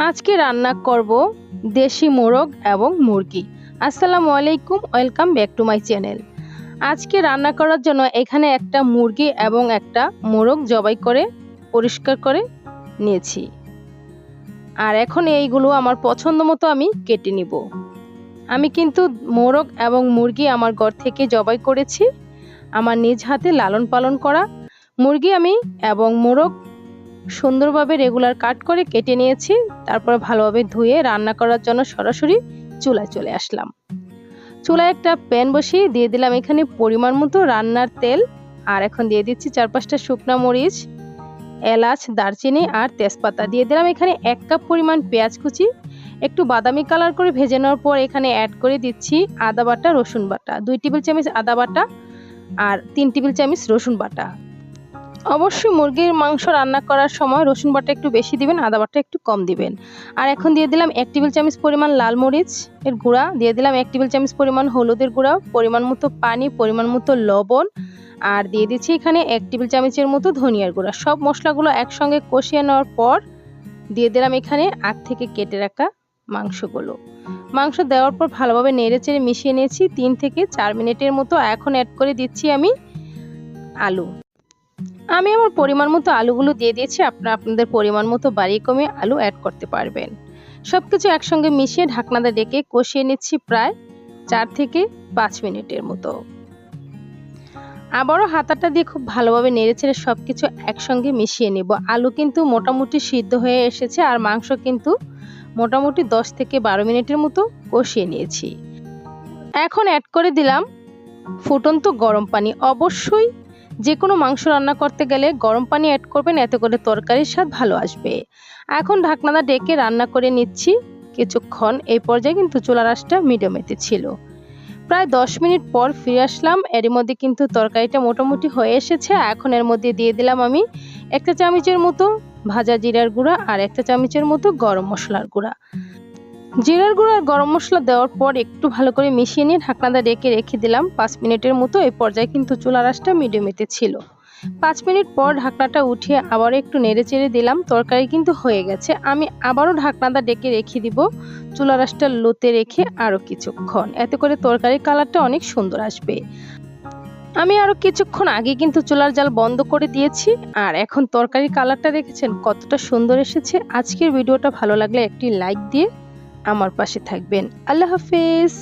আজকে রান্না করব দেশি মোরগ এবং মুরগি। আসসালামু আলাইকুম, welcome back to my channel. আজকে রান্না করার জন্য এখানে একটা মুরগি এবং একটা মোরগ জবাই করে পরিষ্কার করে নিয়েছি। আর এখন এইগুলো আমার পছন্দ মতো আমি কেটে নিব। আমি কিন্তু মোরগ এবং মুরগি আমার ঘর থেকে জবাই করেছি, আমার নিজ হাতে লালন পালন করা মুরগি আমি এবং মোরগ সুন্দরভাবে রেগুলার কাট করে কেটে নিয়েছি। তারপর ভালোভাবে ধুয়ে রান্না করার জন্য সরাসরি চুলায় চলে আসলাম। চুলায় একটা প্যান বসিয়ে দিয়ে দিলাম এখানে পরিমাণ মতো রান্নার তেল। আর এখন দিয়ে দিচ্ছি 4-5টা শুকনা মরিচ, এলাচ, দারচিনি আর তেজপাতা। দিয়ে দিলাম এখানে 1 কাপ পরিমাণ পেঁয়াজ কুচি, একটু বাদামি কালার করে ভেজে নেওয়ার পর এখানে অ্যাড করে দিচ্ছি আদা বাটা, রসুন বাটা। 2 টেবিল চামচ আদা বাটা আর 3 টেবিল চামচ রসুন বাটা। অবশ্যই মুরগির মাংস রান্না করার সময় রসুন বাটা একটু বেশি দিবেন, আদা বাটা একটু কম দিবেন। আর এখন দিয়ে দিলাম 1 টেবিল চামচ পরিমাণ লাল মরিচ এর গুঁড়া, দিয়ে দিলাম 1 টেবিল চামচ পরিমাণ হলুদের গুঁড়া, পরিমাণ মতো পানি, পরিমাণ মতো লবণ, আর দিয়ে দিচ্ছি এখানে 1 টেবিল চামচের মতো ধনিয়ার গুঁড়া। সব মশলাগুলো একসঙ্গে কষিয়ে নেওয়ার পর দিয়ে দিলাম এখানে আগ থেকে কেটে রাখা মাংসগুলো। মাংস দেওয়ার পর ভালোভাবে নেড়েচেড়ে মিশিয়ে নিয়েছি 3 থেকে 4 মিনিটের মতো। এখন অ্যাড করে দিচ্ছি আমি আলু। আমি আমার পরিমাণ মতো আলুগুলো দিয়ে দিয়েছি, আপনারা আপনাদের পরিমাণ মতো বাড়িয়ে কমিয়ে আলু অ্যাড করতে পারবেন। সবকিছু একসঙ্গে মিশিয়ে ঢাকনাটা ডেকে কষিয়ে নিচ্ছি প্রায় 4 থেকে 5 মিনিটের মতো। আবারও হাতাটা দিয়ে খুব ভালোভাবে নেড়েচেড়ে সবকিছু একসঙ্গে মিশিয়ে নেব। আলু কিন্তু মোটামুটি সিদ্ধ হয়ে এসেছে আর মাংস কিন্তু মোটামুটি 10 থেকে 12 মিনিটের মতো কষিয়ে নিয়েছি। এখন অ্যাড করে দিলাম ফুটন্ত গরম পানি। অবশ্যই যে কোনো মাংস রান্না করতে গেলে গরম পানি অ্যাড করবেন, এতে করে তরকারির স্বাদ ভালো আসবে। এখন ঢাকনাটা ডেকে রান্না করে নিচ্ছি কিছুক্ষণ। এই পর্যায়ে কিন্তু চুলার আঁচটা মিডিয়ামেতে ছিল। প্রায় 10 মিনিট পর ফিরে আসলাম। এর মধ্যে কিন্তু তরকারিটা মোটামুটি হয়ে এসেছে। এখন এর মধ্যে দিয়ে দিলাম আমি 1 চা চামচের মতো ভাজা জিরার গুঁড়া আর 1 চা চামচের মতো গরম মশলার গুঁড়া। জিরার গুঁড়ো আর গরম মশলা দেওয়ার পর একটু ভালো করে মিশিয়ে নিয়ে ঢাকনাটা ডেকে রেখে দিলাম 5 মিনিটের মতো। এই পর্যায়ে কিন্তু চুলার আঁচটা মিডিয়ামেতে ছিল। 5 মিনিট পর ঢাকনাটা উঠিয়ে আবারও একটু নেড়েচেড়ে দিলাম। তরকারি কিন্তু হয়ে গেছে। আমি আবারও ঢাকনাটা ডেকে রেখে দিব চুলার আঁচটা লোতে রেখে আরও কিছুক্ষণ, এতে করে তরকারির কালারটা অনেক সুন্দর আসবে। আমি আরও কিছুক্ষণ আগে কিন্তু চুলার জাল বন্ধ করে দিয়েছি। আর এখন তরকারির কালারটা দেখেছেন কতটা সুন্দর এসেছে। আজকের ভিডিওটা ভালো লাগলে একটি লাইক দিয়ে আমার পাশে থাকবেন। আল্লাহ হাফেজ।